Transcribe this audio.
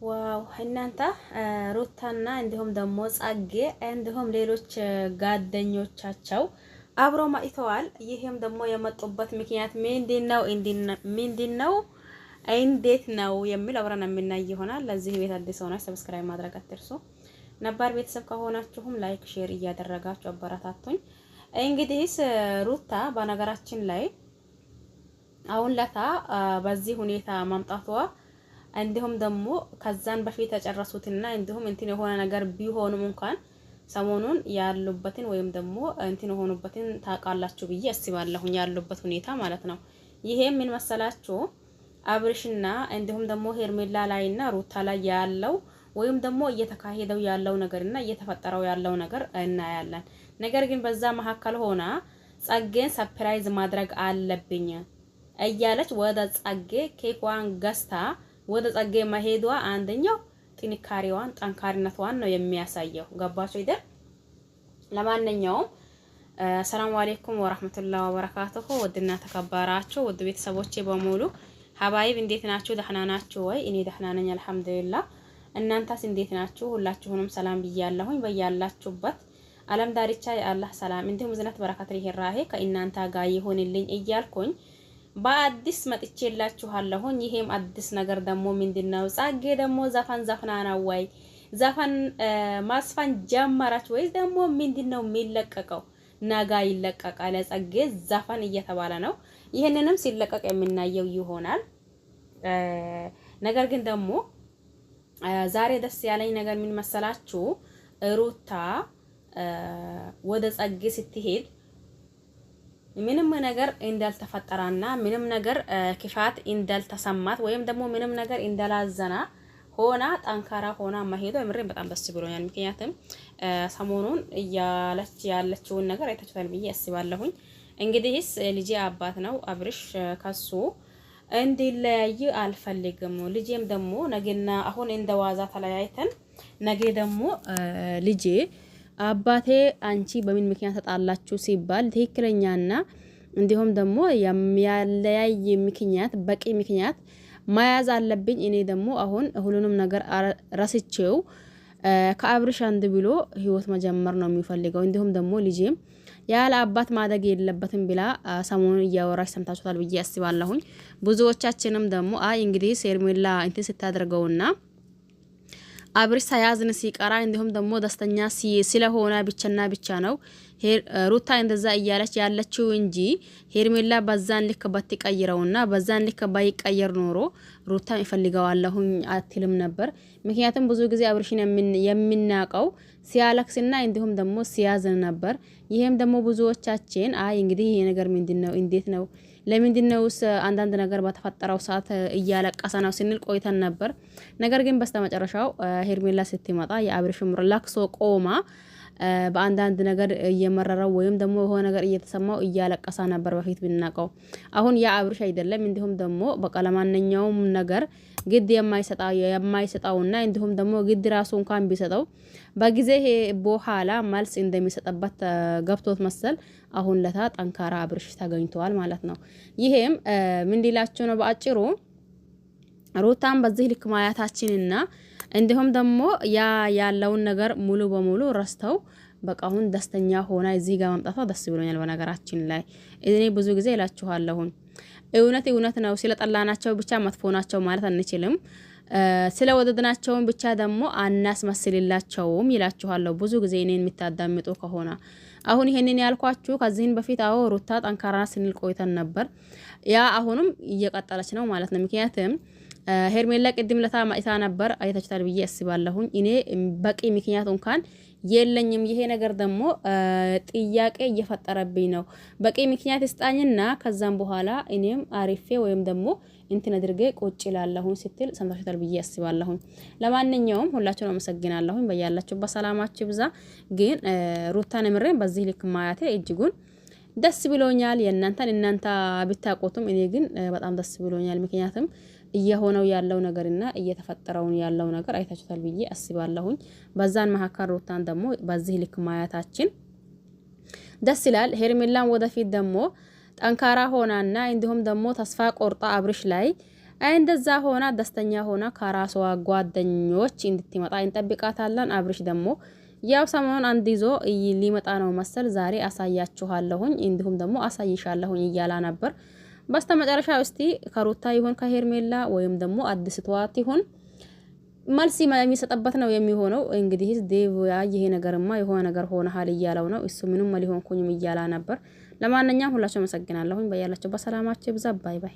ዋው እናንተ ሩታና እንዲሁም ደግሞ ጻጌ እንዲሁም ሌሎች ጓደኞቻቸው አብረው ማይተዋል። ይሄም ደግሞ የመጡበት ምክንያት ምንድነው እንዴት ነው የሚል አብረን የምናይ ይሆናል። ለዚህ ቤት አዲስ ሆናችሁ ሰብስክራይብ ማድረግ አትርሱ። ነባር ቤተሰብ ከሆናችሁም ላይክ ሼር እያደረጋችሁ አበረታቱኝ። እንግዲህስ ሩታ በነገራችን ላይ አሁን ለታ በዚህ ሁኔታ ማምጣቷ እንዲሁም ደግሞ ከዛን በፊት ተጨረሱትና እንዲሁም እንትን የሆነ ነገር ቢሆንም እንኳን ሰሞኑን ያሉበትን ወይም ደግሞ እንትን የሆኑበትን ታውቃላችሁ ብዬ አስባለሁኝ። ያሉበት ሁኔታ ማለት ነው። ይሄ ምን መሰላችሁ? አብርሽና እንዲሁም ደግሞ ሄርሜላ ላይና ሩታ ላይ ያለው ወይም ደግሞ እየተካሄደው ያለው ነገርና እየተፈጠረው ያለው ነገር እናያለን። ነገር ግን በዛ መካከል ሆና ጸጌን ሰርፕራይዝ ማድረግ አለብኝ እያለች ወደ ጸጌ ኬኳን ገዝታ ወደ ጸጌ መሄዷ አንደኛው ጥንካሬዋን ጠንካሪነቷን ነው የሚያሳየው። ገባችሁ አይደል? ለማንኛውም ሰላም አለይኩም ወራህመቱላሂ ወበረካቱሁ። ወድና ተከበራችሁ ውድ ቤተሰቦቼ በሙሉ ሀባይብ እንዴት ናችሁ? ደህና ናችሁ ወይ? እኔ ደህና ነኝ አልሐምዱሊላህ። እናንተስ እንዴት ናችሁ? ሁላችሁንም ሰላም ብያለሁኝ። በያላችሁበት ዓለም ዳርቻ የአላህ ሰላም እንዲሁም ዝነት በረከት ርህራሄ ከእናንተ ጋር ይሁንልኝ እያልኩኝ በአዲስ መጥቼላችኋለሁኝ። ይሄም አዲስ ነገር ደግሞ ምንድነው? ጻጌ ደግሞ ዘፈን ዘፍና ነው ወይ ዘፈን ማስፈን ጀመረች ወይ ደግሞ ምንድነው የሚለቀቀው? ነገ ይለቀቃል ጻጌ ዘፈን እየተባለ ነው። ይሄንንም ሲለቀቅ የምናየው ይሆናል። ነገር ግን ደግሞ ዛሬ ደስ ያለኝ ነገር ምን መሰላችሁ? ሩታ ወደ ጻጌ ስትሄድ ምንም ነገር እንዳልተፈጠራና ምንም ነገር ክፋት እንዳልተሰማት ወይም ደግሞ ምንም ነገር እንዳላዘና ሆና ጠንካራ ሆና መሄዷ የምሬን በጣም ደስ ብሎኛል። ምክንያቱም ሰሞኑን እያለች ያለችውን ነገር አይታችኋል ብዬ አስባለሁኝ። እንግዲህስ ልጄ አባት ነው አብርሽ ከሱ እንዲለያይ አልፈልግም። ልጄም ደግሞ ነገና አሁን እንደዋዛ ተለያይተን ነገ ደግሞ ልጄ አባቴ አንቺ በምን ምክንያት ተጣላችሁ ሲባል ትክክለኛና እንዲሁም ደግሞ የሚያለያይ ምክንያት በቂ ምክንያት መያዝ አለብኝ። እኔ ደግሞ አሁን ሁሉንም ነገር ረስቼው ከአብርሽ አንድ ብሎ ህይወት መጀመር ነው የሚፈልገው። እንዲሁም ደግሞ ልጄም ያለ አባት ማደግ የለበትም ብላ ሰሞኑን እያወራች ሰምታችኋል ብዬ አስባለሁኝ። ብዙዎቻችንም ደግሞ አይ እንግዲህ ሄርሜላ እንትን ስታደርገውና አብርሽ ሳያዝን ሲቀራ እንዲሁም ደግሞ ደስተኛ ስለሆነ ብቻና ብቻ ነው ሩታ እንደዛ እያለች ያለችው እንጂ ሄርሜላ በዛን ልክ ባትቀይረውና በዛን ልክ ባይቀየር ኖሮ ሩታ ይፈልገዋለሁኝ አትልም ነበር። ምክንያቱም ብዙ ጊዜ አብርሽን የምናቀው ሲያለክስና እንዲሁም ደግሞ ሲያዝን ነበር። ይሄም ደግሞ ብዙዎቻችን አይ እንግዲህ ይሄ ነገር ምንድነው? እንዴት ነው? ለምንድነውስ አንዳንድ ነገር በተፈጠረው ሰዓት እያለቀሰ ነው ስንል ቆይተን ነበር። ነገር ግን በስተመጨረሻው ሄርሜላ ስትመጣ የአብርሽም ለቅሶ ቆማ በአንዳንድ ነገር እየመረረው ወይም ደግሞ የሆነ ነገር እየተሰማው እያለቀሰ ነበር በፊት ብናቀው። አሁን ያ አብርሽ አይደለም። እንዲሁም ደግሞ በቃ ለማንኛውም ነገር ግድ የማይሰጣውና እንዲሁም ደግሞ ግድ ራሱ እንኳን ቢሰጠው በጊዜ በኋላ መልስ እንደሚሰጠበት ገብቶት መሰል አሁን ለታ ጠንካራ አብርሽ ተገኝቷል ማለት ነው። ይሄም ምን ሊላችሁ ነው በአጭሩ ሩታን በዚህ ልክ ማያታችንና እንዲሁም ደግሞ ያለውን ነገር ሙሉ በሙሉ ረስተው በቃ አሁን ደስተኛ ሆና እዚህ ጋር ማምጣቷ ደስ ብሎኛል። በነገራችን ላይ እኔ ብዙ ጊዜ እላችኋለሁ እውነት ነው። ስለጠላናቸው ብቻ መጥፎ ናቸው ማለት አንችልም። ስለወደድናቸው ብቻ ደግሞ አናስመስልላቸውም ይላችኋለሁ ብዙ ጊዜ እኔን የምታዳምጡ ከሆነ። አሁን ይሄንን ያልኳችሁ ከዚህን በፊት ሩታ ጠንካራ ስንል ቆይተን ነበር። ያ አሁንም እየቀጠለች ነው ማለት ነው። ምክንያቱም ሄርሜላ ቅድም ለታ ማይታ ነበር አይታችኋል ብዬ አስባለሁኝ። እኔ በቂ ምክንያት እንኳን የለኝም። ይሄ ነገር ደግሞ ጥያቄ እየፈጠረብኝ ነው። በቂ ምክንያት እስጣኝና ከዛም በኋላ እኔም አሪፌ ወይም ደግሞ እንትን አድርጌ ቁጭ ይላለሁኝ ስትል ሰምታችኋል ብዬ አስባለሁኝ። ለማንኛውም ሁላችሁንም አመሰግናለሁኝ። በያላችሁበት ሰላማችሁ ብዛ። ግን ሩታን ምሬን በዚህ ልክ ማያቴ እጅጉን ደስ ብሎኛል። እናንተ ብታቆቱም እኔ ግን በጣም ደስ ብሎኛል። ምክንያቱም እየሆነው ያለው ነገርና እየተፈጠረው ያለው ነገር አይታችኋል ብዬ አስባለሁኝ። በዛን መሐከር ሩታን ደግሞ በዚህ ልክ ማያታችን ደስ ይላል። ሄርሜላን ወደፊት ደግሞ ጠንካራ ሆናና እንዲሁም ደግሞ ተስፋ ቆርጣ አብርሽ ላይ እንደዛ ሆና ደስተኛ ሆና ከራሷ ጓደኞች እንድትመጣ እንጠብቃታለን። አብርሽ ደግሞ ያው ሰሞኑን አንድ ይዞ ሊመጣ ነው መሰል ዛሬ አሳያችኋለሁኝ እንዲሁም ደግሞ አሳይሻለሁኝ እያላ ነበር። በስተመጨረሻ እስቲ ከሩታ ይሁን ከሄርሜላ ወይም ደግሞ አዲስ ተዋት ይሁን መልስ የሚሰጠበት ነው የሚሆነው። እንግዲህ ዴቭ ይሄ ነገርማ የሆነ ነገር ሆነሃል እያለው ነው። እሱ ምንም ሊሆንኩኝም እያላ ነበር። ለማንኛውም ሁላችሁ አመሰግናለሁኝ። በያላችሁ በሰላማችሁ ይብዛ። ባይ ባይ።